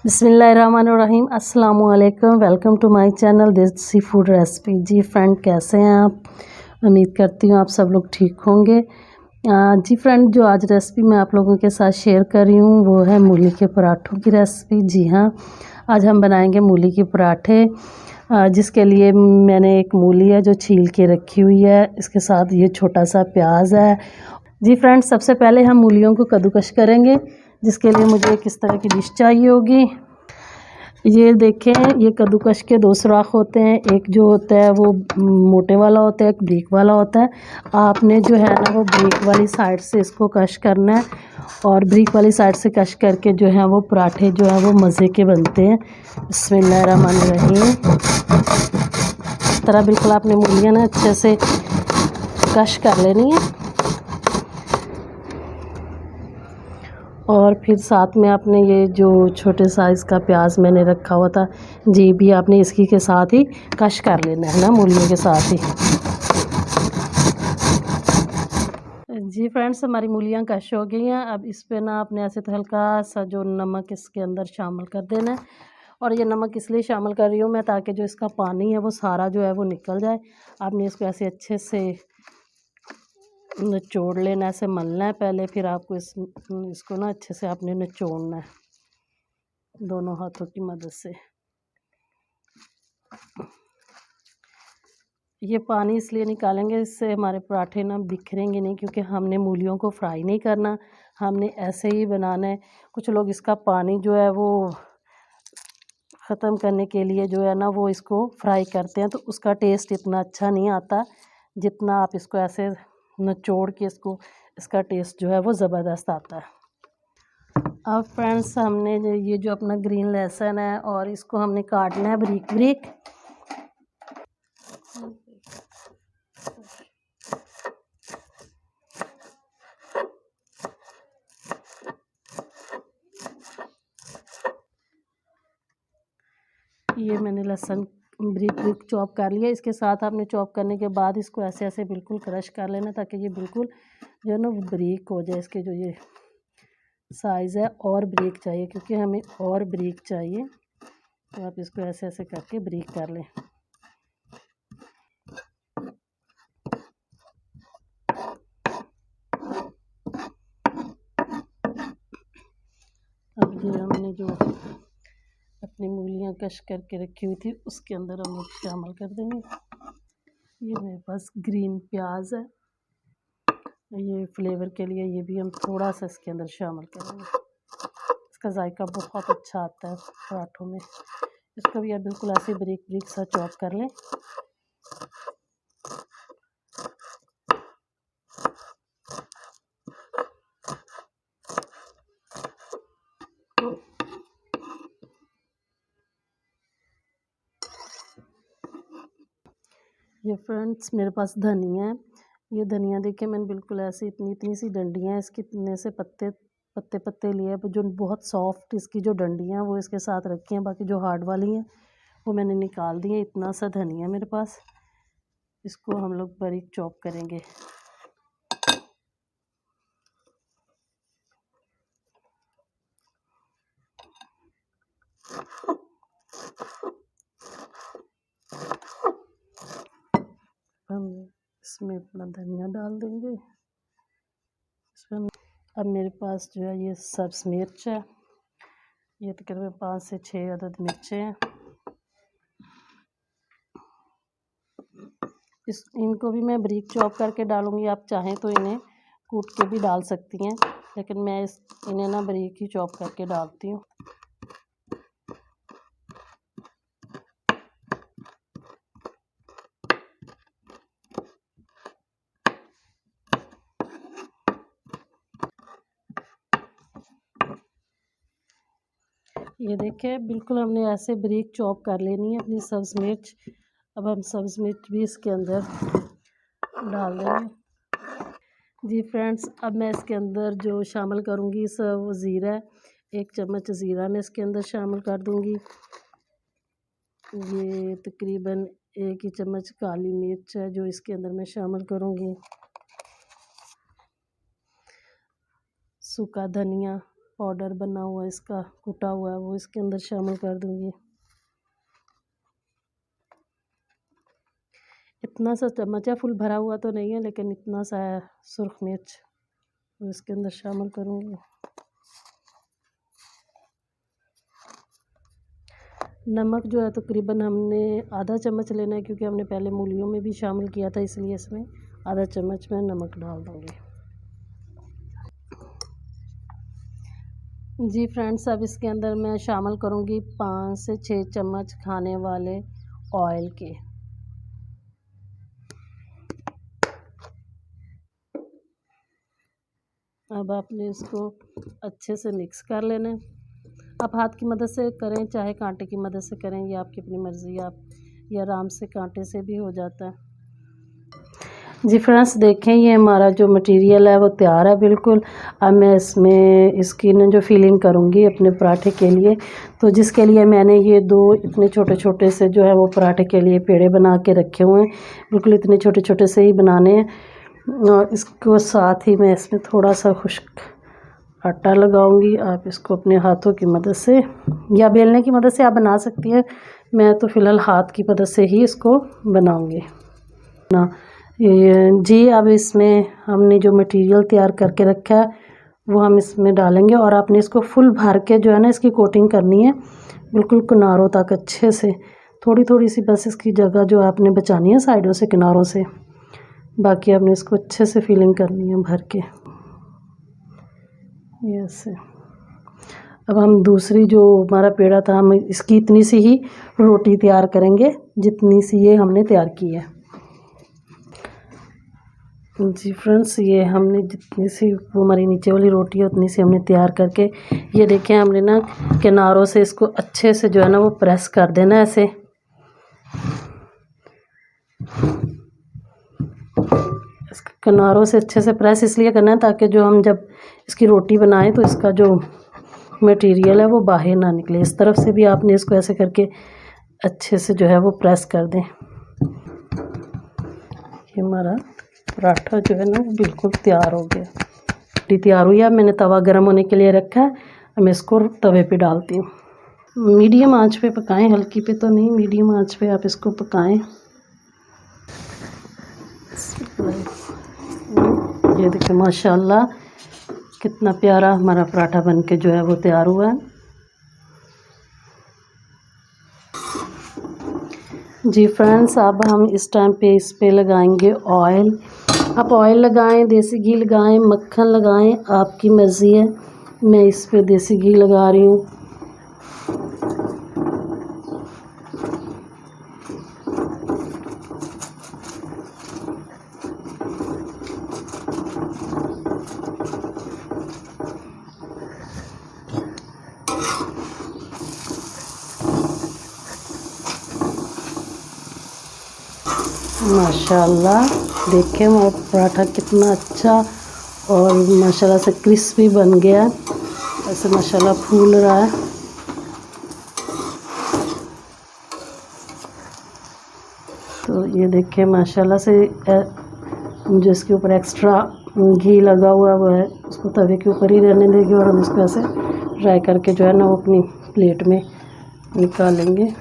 बिस्मिल्लाहिर्रहमानिर्रहीम अस्सलामुअलैकुम। Welcome to my channel देसी फूड रेसिपी। जी फ्रेंड, कैसे हैं आप? उम्मीद करती हूँ आप सब लोग ठीक होंगे। जी फ्रेंड, जो आज रेसिपी मैं आप लोगों के साथ शेयर कर रही हूँ वो है मूली के पराठों की रेसिपी। जी हाँ, आज हम बनाएंगे मूली के पराठे, जिसके लिए मैंने एक मूली है जो छील के रखी हुई है। इसके साथ ये छोटा सा प्याज है। जी फ्रेंड्स, सबसे पहले हम मूलियों को कद्दूकश करेंगे, जिसके लिए मुझे किस तरह की डिश चाहिए होगी। ये देखें, ये कद्दूकश के दो सुराख होते हैं। एक जो होता है वो मोटे वाला होता है, एक ब्रीक वाला होता है। आपने जो है ना वो ब्रीक वाली साइड से इसको कश करना है, और ब्रीक वाली साइड से कश करके जो है वो पराठे जो है वो मज़े के बनते हैं। बिस्मिल्लाहिर्रहमानिर्रहीम। इस तरह बिल्कुल आपने मूलियाँ ना अच्छे से कश कर लेनी है, और फिर साथ में आपने ये जो छोटे साइज़ का प्याज मैंने रखा हुआ था जी, भी आपने इसकी के साथ ही कश कर लेना है ना, मूलियों के साथ ही। जी फ्रेंड्स, हमारी मूलियाँ कश हो गई हैं। अब इस पे ना आपने ऐसे तो हल्का सा जो नमक इसके अंदर शामिल कर देना है। और ये नमक इसलिए शामिल कर रही हूँ मैं ताकि जो इसका पानी है वो सारा जो है वो निकल जाए। आपने इसको ऐसे अच्छे से निचोड़ लेना, ऐसे मलना है पहले, फिर आपको इसको ना अच्छे से आपने निचोड़ना है दोनों हाथों की मदद से। ये पानी इसलिए निकालेंगे, इससे हमारे पराठे ना बिखरेंगे नहीं, क्योंकि हमने मूलियों को फ्राई नहीं करना, हमने ऐसे ही बनाना है। कुछ लोग इसका पानी जो है वो ख़त्म करने के लिए जो है ना वो इसको फ्राई करते हैं, तो उसका टेस्ट इतना अच्छा नहीं आता जितना आप इसको ऐसे निचोड़ के इसका टेस्ट जो है वो ज़बरदस्त आता है। अब फ्रेंड्स, हमने ये जो अपना ग्रीन लहसुन है और इसको हमने काटना है बारीक बारीक। ये मैंने लहसुन बारीक बारीक चॉप कर लिया। इसके साथ आपने चॉप करने के बाद इसको ऐसे ऐसे बिल्कुल क्रश कर लेना, ताकि ये बिल्कुल जो है ना वो बारीक हो जाए। इसके जो ये साइज़ है और बारीक चाहिए, क्योंकि हमें और बारीक चाहिए, तो आप इसको ऐसे ऐसे करके बारीक कर लें। अब ये हमने जो अपनी मूलियाँ कश करके रखी हुई थी उसके अंदर हम शामिल कर देंगे। ये मेरे पास ग्रीन प्याज है, ये फ्लेवर के लिए ये भी हम थोड़ा सा इसके अंदर शामिल करेंगे। इसका जायका बहुत अच्छा आता है पराठों में। इसको भी आप बिल्कुल ऐसे बारीक बारीक सा चॉप कर लें। ये फ्रेंड्स, मेरे पास धनिया है। ये धनिया देखिए, मैंने बिल्कुल ऐसे इतनी इतनी सी डंडियाँ, इसके इतने से पत्ते पत्ते पत्ते लिए हैं। जो बहुत सॉफ्ट इसकी जो डंडियाँ हैं वो इसके साथ रखी हैं, बाकी जो हार्ड वाली हैं वो मैंने निकाल दी है। इतना सा धनिया मेरे पास, इसको हम लोग बारीक चॉप करेंगे। हम इसमें अपना धनिया डाल देंगे। इसमें अब मेरे पास जो है ये सब्ज़ मिर्च है, ये तकरीबन 5 से 6 अदद मिर्चें हैं। इनको भी मैं बारीक चॉप करके डालूँगी। आप चाहें तो इन्हें कूट के भी डाल सकती हैं, लेकिन मैं इन्हें ना बारीक ही चॉप करके डालती हूँ। ये देखें, बिल्कुल हमने ऐसे बारीक चॉप कर लेनी है अपनी सब्ज़ मिर्च। अब हम सब्ज़ मिर्च भी इसके अंदर डाल देंगे। जी फ्रेंड्स, अब मैं इसके अंदर जो शामिल करूँगी वो ज़ीरा है। 1 चम्मच ज़ीरा मैं इसके अंदर शामिल कर दूँगी। ये तकरीबन 1 ही चम्मच काली मिर्च है जो इसके अंदर मैं शामिल करूँगी। सूखा धनिया पाउडर बना हुआ इसका कुटा हुआ है वो इसके अंदर शामिल कर दूँगी। इतना सा चम्मच है, फुल भरा हुआ तो नहीं है लेकिन इतना सा है सुर्ख मिर्च, वो इसके अंदर शामिल करूँगी। नमक जो है तकरीबन हमने आधा चम्मच लेना है, क्योंकि हमने पहले मूलियों में भी शामिल किया था, इसलिए इसमें आधा चम्मच में नमक डाल दूँगी। जी फ्रेंड्स, अब इसके अंदर मैं शामिल करूँगी 5 से 6 चम्मच खाने वाले ऑयल के। अब आपने इसको अच्छे से मिक्स कर लेना है। आप हाथ की मदद से करें चाहे कांटे की मदद से करें, ये आपकी अपनी मर्ज़ी। आप ये आराम से कांटे से भी हो जाता है। जी फ्रेंड्स, देखें ये हमारा जो मटेरियल है वो तैयार है बिल्कुल। अब मैं इसमें इसकी ना जो फिलिंग करूँगी अपने पराठे के लिए, तो जिसके लिए मैंने ये 2 इतने छोटे छोटे से जो है वो पराठे के लिए पेड़े बना के रखे हुए हैं। बिल्कुल इतने छोटे छोटे से ही बनाने हैं, और इसको साथ ही मैं इसमें थोड़ा सा खुश्क आटा लगाऊंगी। आप इसको अपने हाथों की मदद से या बेलने की मदद से आप बना सकती हैं। मैं तो फ़िलहाल हाथ की मदद से ही इसको बनाऊंगी ना। जी, अब इसमें हमने जो मटेरियल तैयार करके रखा है वो हम इसमें डालेंगे, और आपने इसको फुल भर के जो है ना इसकी कोटिंग करनी है बिल्कुल किनारों तक अच्छे से। थोड़ी थोड़ी सी बस इसकी जगह जो आपने बचानी है साइडों से, किनारों से, बाकी आपने इसको अच्छे से फिलिंग करनी है भर के, ऐसे। अब हम दूसरी जो हमारा पेड़ा था, हम इसकी इतनी सी ही रोटी तैयार करेंगे जितनी सी ये हमने तैयार की है। जी फ्रेंड्स, ये हमने जितनी सी वो हमारी नीचे वाली रोटी है उतनी सी हमने तैयार करके, ये देखें हमने ना किनारों से इसको अच्छे से जो है ना वो प्रेस कर देना है ऐसे। किनारों से अच्छे से प्रेस इसलिए करना है ताकि जो हम जब इसकी रोटी बनाएं तो इसका जो मटेरियल है वो बाहर ना निकले। इस तरफ से भी आपने इसको ऐसे करके अच्छे से जो है वो प्रेस कर दें। ये हमारा पराठा जो है ना वो बिल्कुल तैयार हो गया। रोटी तैयार हुई है, मैंने तवा गर्म होने के लिए रखा है। मैं इसको तवे पे डालती हूँ। मीडियम आंच पे पकाएं, हल्की पे तो नहीं, मीडियम आंच पे आप इसको पकाएं। ये देखिए माशाल्लाह कितना प्यारा हमारा पराठा बनके जो है वो तैयार हुआ है। जी फ्रेंड्स, अब हम इस टाइम पे इस पे लगाएंगे ऑयल। आप ऑयल लगाएं, देसी घी लगाएं, मक्खन लगाएं, आपकी मर्ज़ी है। मैं इस पे देसी घी लगा रही हूँ। माशाल्लाह देखें हमारा पराठा कितना अच्छा और माशाल्लाह से क्रिस्पी बन गया, ऐसे माशाल्लाह फूल रहा है। तो ये देखें माशाल्लाह से जो इसके ऊपर एक्स्ट्रा घी लगा हुआ वो है उसको तवे के ऊपर ही रहने देंगे, और हम इसको ऐसे फ्राई करके जो है ना वो अपनी प्लेट में निकालेंगे।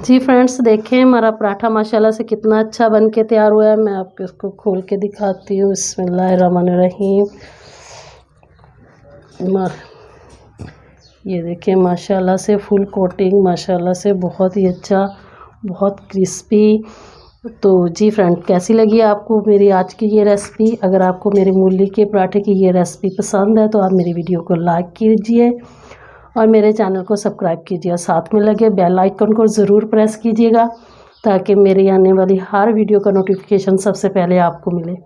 जी फ्रेंड्स, देखें हमारा पराठा माशाल्लाह से कितना अच्छा बन के तैयार हुआ है। मैं आपको इसको खोल के दिखाती हूँ। बिस्मिल्लाहिर्रहमानिर्रहीम। ये देखें माशाल्लाह से फुल कोटिंग, माशाल्लाह से बहुत ही अच्छा, बहुत क्रिस्पी। तो जी फ्रेंड, कैसी लगी आपको मेरी आज की ये रेसिपी? अगर आपको मेरे मूली के पराठे की ये रेसिपी पसंद है तो आप मेरी वीडियो को लाइक कीजिए और मेरे चैनल को सब्सक्राइब कीजिए, और साथ में लगे बेल आइकन को ज़रूर प्रेस कीजिएगा ताकि मेरी आने वाली हर वीडियो का नोटिफिकेशन सबसे पहले आपको मिले।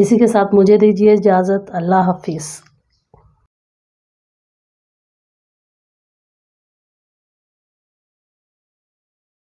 इसी के साथ मुझे दीजिए इजाज़त। अल्लाह हाफिज़।